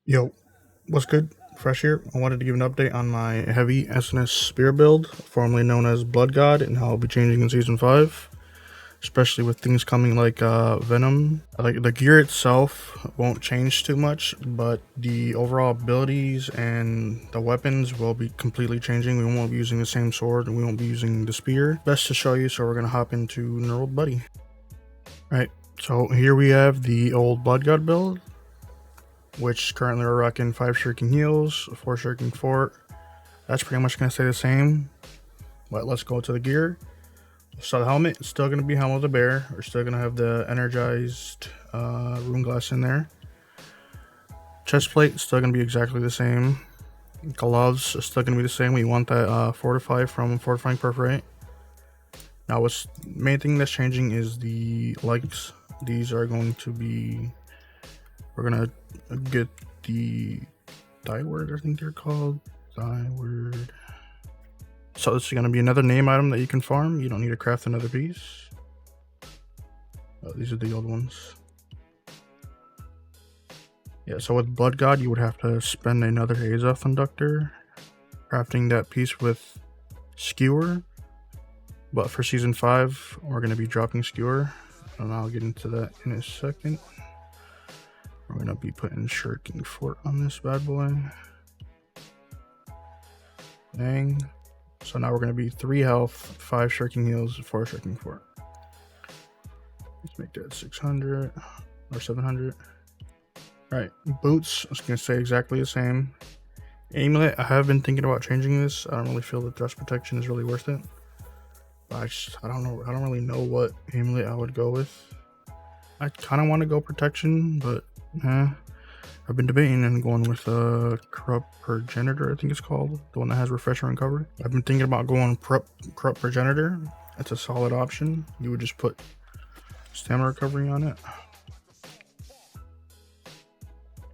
Yo, what's good? Fresh here. I wanted to give an update on my heavy SnS spear build, formerly known as Blood God, and how I'll be changing in Season 5, especially with things coming like Venom. Like, the gear itself won't change too much, but the overall abilities and the weapons will be completely changing. We won't be using the same sword, and we won't be using the spear. Best to show you, so we're going to hop into Neural Buddy. Alright, so here we have the old Blood God build, which currently we're rocking 5 Shirking Heals, 4 Shirking Fort. That's pretty much going to stay the same. But let's go to the gear. So the helmet is still going to be Helmet of the Bear. We're still going to have the energized rune glass in there. Chest plate is still going to be exactly the same. Gloves are still going to be the same. We want that Fortify from Fortifying Perforate. Now what's main thing that's changing is the legs. These are going to be... We're going to get the die word, I think they're called. Die word. So this is going to be another name item that you can farm. You don't need to craft another piece. Oh, these are the old ones. Yeah, so with Blood God, you would have to spend another Azoth Conductor, crafting that piece with Skewer. But for Season 5, we're going to be dropping Skewer, and I'll get into that in a second. We're going to be putting Shirking Fort on this bad boy. Dang. So now we're going to be 3 health, 5 Shirking Heals, 4 Shirking Fort. Let's make that 600 or 700. Alright, boots, I was going to say exactly the same. Amulet, I have been thinking about changing this. I don't really feel that thrust protection is really worth it. But I don't know. I don't really know what amulet I would go with. I kind of want to go protection, but I've been debating and going with Corrupt Progenitor, I think it's called. The one that has Refresher and Recovery. I've been thinking about going Corrupt Progenitor. It's a solid option. You would just put Stamina Recovery on it.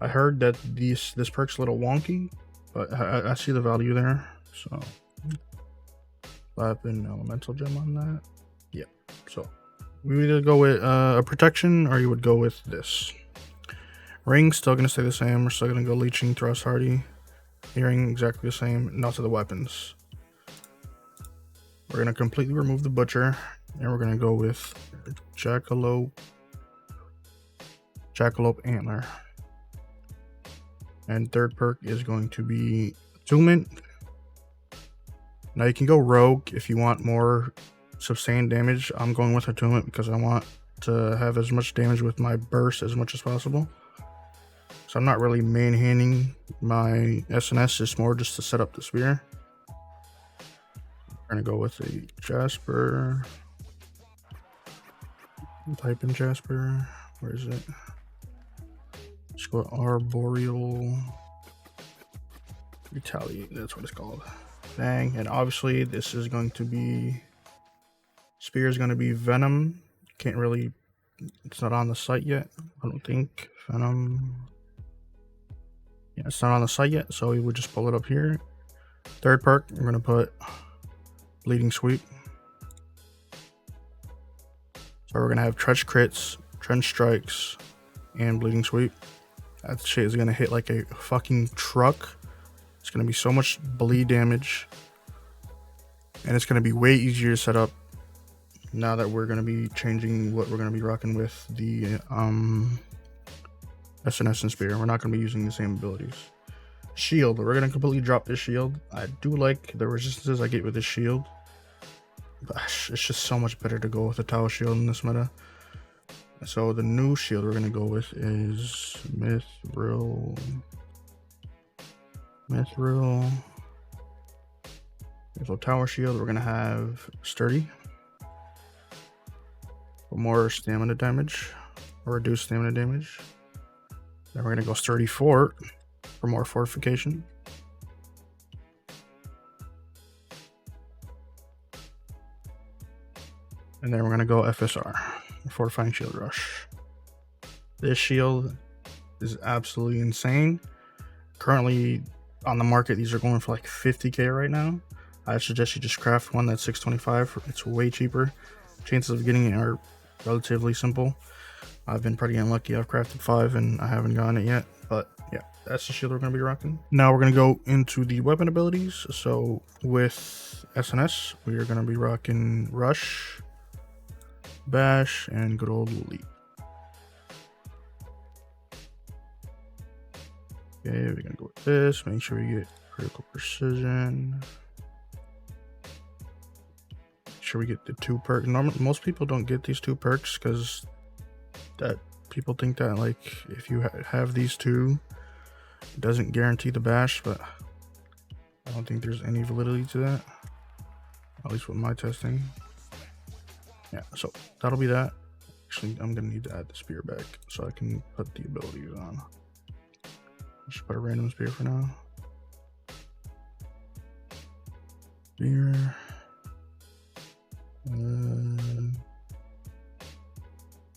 I heard that this perk's a little wonky, but I see the value there. So I've been Elemental Gem on that. Yeah. So we would either go with a protection, or you would go with this. Ring still gonna stay the same. We're still gonna go Leeching, Thrust, Hardy. Hearing exactly the same. And also the weapons. We're gonna completely remove the Butcher, and we're gonna go with Jackalope Antler. And third perk is going to be Attunement. Now you can go Rogue if you want more sustained damage. I'm going with Attunement because I want to have as much damage with my burst as much as possible. So I'm not really main-handing my SnS, it's more just to set up the spear. We're gonna go with a Jasper. Type in Jasper. Where is it? Let's go Arboreal Retaliate, that's what it's called. Bang. And obviously this is going to be... Spear is going to be Venom. Can't really... It's not on the site yet, I don't think. Venom... Yeah, it's not on the site yet, so we would just pull it up here. Third perk, we're going to put Bleeding Sweep. So we're going to have Trench Crits, Trench Strikes, and Bleeding Sweep. That shit is going to hit like a fucking truck. It's going to be so much bleed damage. And it's going to be way easier to set up now that we're going to be changing what we're going to be rocking with the SnS and Spear. We're not going to be using the same abilities. Shield, we're going to completely drop this shield. I do like the resistances I get with this shield. But it's just so much better to go with the Tau shield in this meta. So the new shield we're going to go with is Mithril. So Tower Shield, we're going to have Sturdy. For more stamina damage, or reduced stamina damage. Then we're going to go Sturdy Fort for more fortification. And then we're going to go FSR, Fortifying Shield Rush. This shield is absolutely insane. Currently on the market, these are going for like 50k right now. I suggest you just craft one that's 625. It's way cheaper. Chances of getting it are relatively simple. I've been pretty unlucky. I've crafted 5 and I haven't gotten it yet. But yeah, that's the shield we're going to be rocking. Now we're going to go into the weapon abilities. So with SnS, we are going to be rocking Rush, Bash, and good old Leap. Okay, we're going to go with this. Make sure we get critical precision. Make sure we get the 2 perks. Most people don't get these 2 perks because that people think that like if you have these 2, it doesn't guarantee the bash, but I don't think there's any validity to that, at least with my testing. Yeah, so that'll be that. Actually, I'm gonna need to add the spear back so I can put the abilities on. Just put a random spear for now. Spear.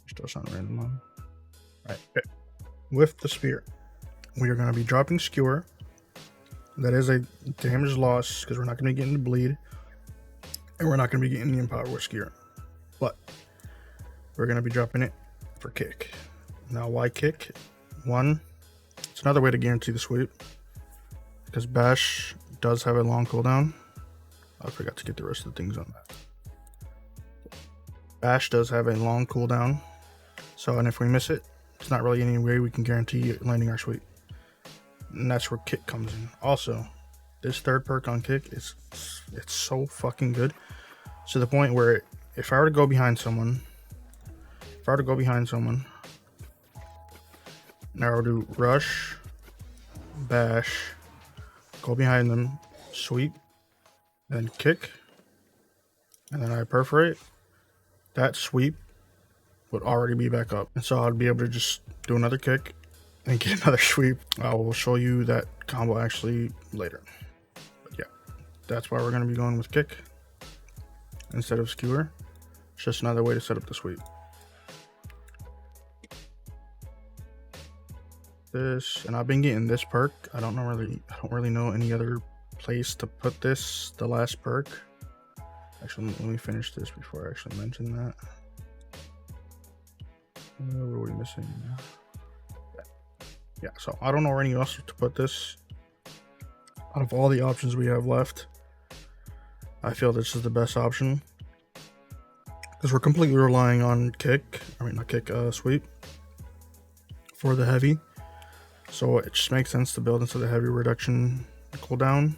Still sound random on. Right. Okay. With the spear, we are going to be dropping Skewer. That is a damage loss because we're not going to be getting the bleed, and we're not going to be getting the empower with Skewer. But we're going to be dropping it for kick. Now, why kick? 1, it's another way to guarantee the sweep because Bash does have a long cooldown. I forgot to get the rest of the things on that. Bash does have a long cooldown, so and if we miss it, it's not really any way we can guarantee landing our sweep. And that's where kick comes in. Also, this 3rd perk on kick it's so fucking good to the point where if I were to go behind someone, now I would do rush, bash, go behind them, sweep, then kick, and then I perforate, that sweep would already be back up. And so I'd be able to just do another kick and get another sweep. I will show you that combo actually later. But yeah, that's why we're going to be going with kick instead of skewer. It's just another way to set up the sweep. This, and I've been getting this perk. I don't really know any other place to put this, the last perk. Actually, let me finish this before I actually mention that. What are we missing? Yeah, so I don't know where else to put this. Out of all the options we have left, I feel this is the best option because we're completely relying on sweep for the heavy. So it just makes sense to build into the heavy reduction cooldown.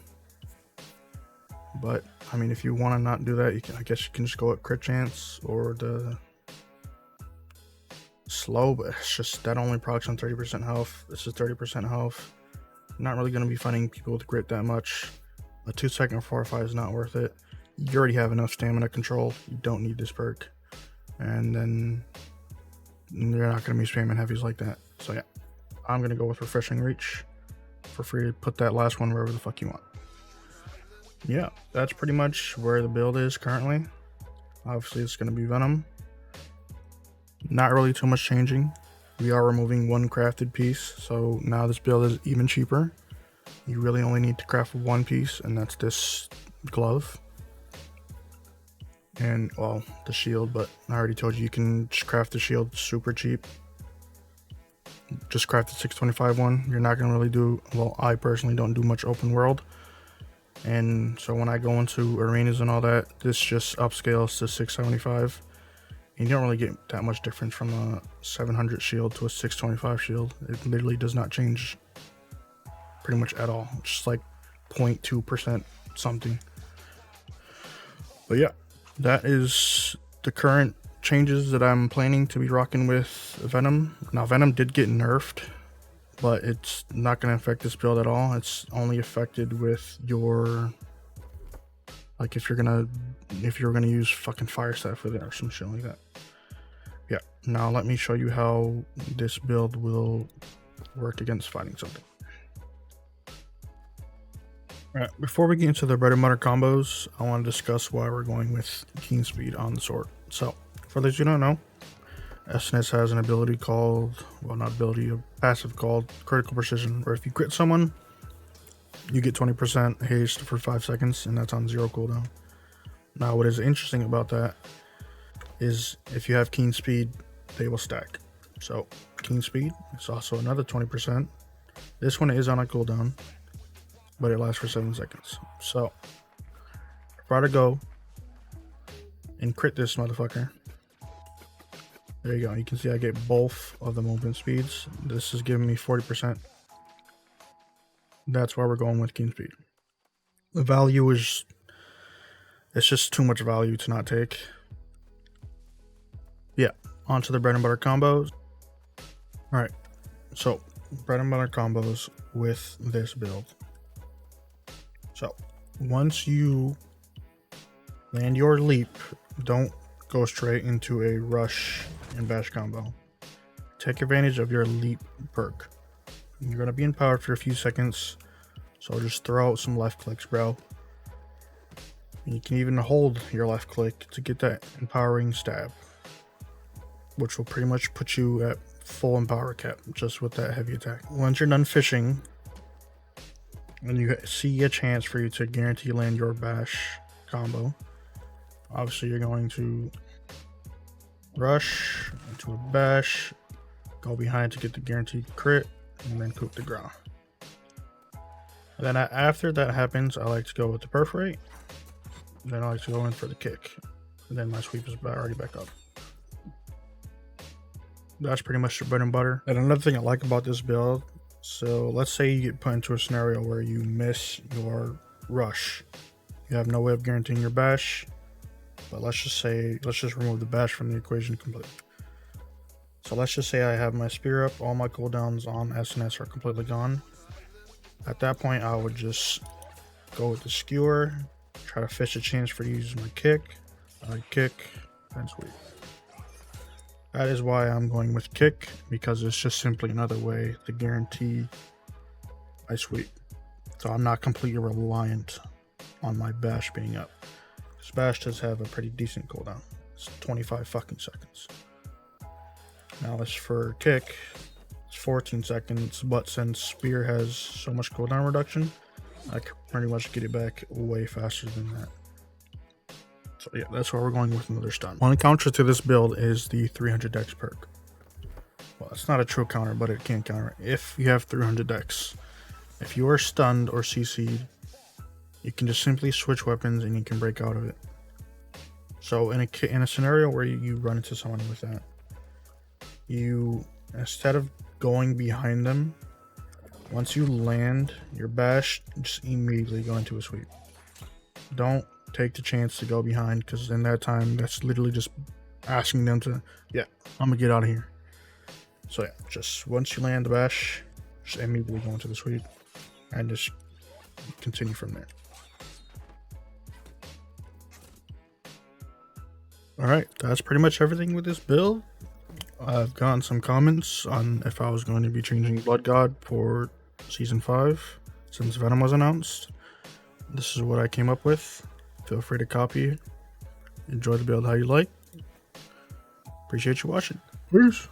But I mean, if you want to not do that, I guess you can just go at crit chance or the slow, but it's just that only procs on 30% health. This is 30% health. I'm not really going to be fighting people with grit that much. A 2-second 4-5 is not worth it. You already have enough stamina control. You don't need this perk. And then you're not going to be spamming heavies like that. So yeah, I'm going to go with refreshing reach. For free to put that last one wherever the fuck you want. Yeah, that's pretty much where the build is currently. Obviously, it's going to be Venom. Not really too much changing. We are removing 1 crafted piece, so now this build is even cheaper. You really only need to craft 1 piece, and that's this glove. And, well, the shield, but I already told you can just craft the shield super cheap. Just craft the 625 one. You're not going to really do, well, I personally don't do much open world. And so when I go into arenas and all that, this just upscales to 675. And you don't really get that much difference from a 700 shield to a 625 shield. It literally does not change pretty much at all. It's just like 0.2% something. But yeah, that is the current changes that I'm planning to be rocking with Venom. Now Venom did get nerfed, but it's not going to affect this build at all. It's only affected with your, like if you're gonna use fucking fire staff with it or some shit like that. Yeah, now let me show you how this build will work against fighting something. Alright, before we get into the bread and butter combos, I want to discuss why we're going with Keen Speed on the sword. So, for those who don't know, SnS has an ability called, well, not ability, a passive called Critical Precision, where if you crit someone, you get 20% haste for 5 seconds, and that's on 0 cooldown. Now, what is interesting about that is if you have Keen Speed, they will stack. So, Keen Speed is also another 20%, This one is on a cooldown, but it lasts for 7 seconds. So, if I were to go and crit this motherfucker, there you go. You can see I get both of the movement speeds. This is giving me 40%. That's why we're going with Keen Speed. The value is, it's just too much value to not take. Yeah, onto the bread and butter combos. Alright, so bread and butter combos with this build. So, once you land your leap, don't go straight into a rush and bash combo. Take advantage of your leap perk. You're going to be empowered for a few seconds, so just throw out some left clicks, bro. And you can even hold your left click to get that empowering stab, which will pretty much put you at full empower cap just with that heavy attack. Once you're done fishing and you see a chance for you to guarantee land your bash combo, obviously you're going to rush into a bash, go behind to get the guaranteed crit, and then coup de grace. And then after that happens, I like to go with the perforate. Then I like to go in for the kick. And then my sweep is already back up. That's pretty much the bread and butter. And another thing I like about this build, so let's say you get put into a scenario where you miss your rush. You have no way of guaranteeing your bash, but let's just remove the bash from the equation completely. So let's just say I have my spear up, all my cooldowns on SnS are completely gone. At that point, I would just go with the skewer, try to fish a chance for use my kick, and sweep. That is why I'm going with kick, because it's just simply another way to guarantee my sweep. So I'm not completely reliant on my bash being up. This bash does have a pretty decent cooldown. It's 25 fucking seconds. Now as for kick, it's 14 seconds, but since spear has so much cooldown reduction, I can pretty much get it back way faster than that. So yeah, that's why we're going with another stun. One counter to this build is the 300 dex perk. Well, it's not a true counter, but it can counter if you have 300 dex. If you are stunned or CC'd, you can just simply switch weapons and you can break out of it. So in a scenario where you run into someone with that, you, instead of going behind them, once you land your bash, just immediately go into a sweep. Don't take the chance to go behind, because in that time, that's literally just asking them to, yeah, I'm gonna get out of here. So yeah, just once you land the bash, just immediately go into the sweep and just continue from there. Alright, that's pretty much everything with this build. I've gotten some comments on if I was going to be changing Blood God for Season 5 since Venom was announced. This is what I came up with. Feel free to copy. Enjoy the build how you like. Appreciate you watching. Peace.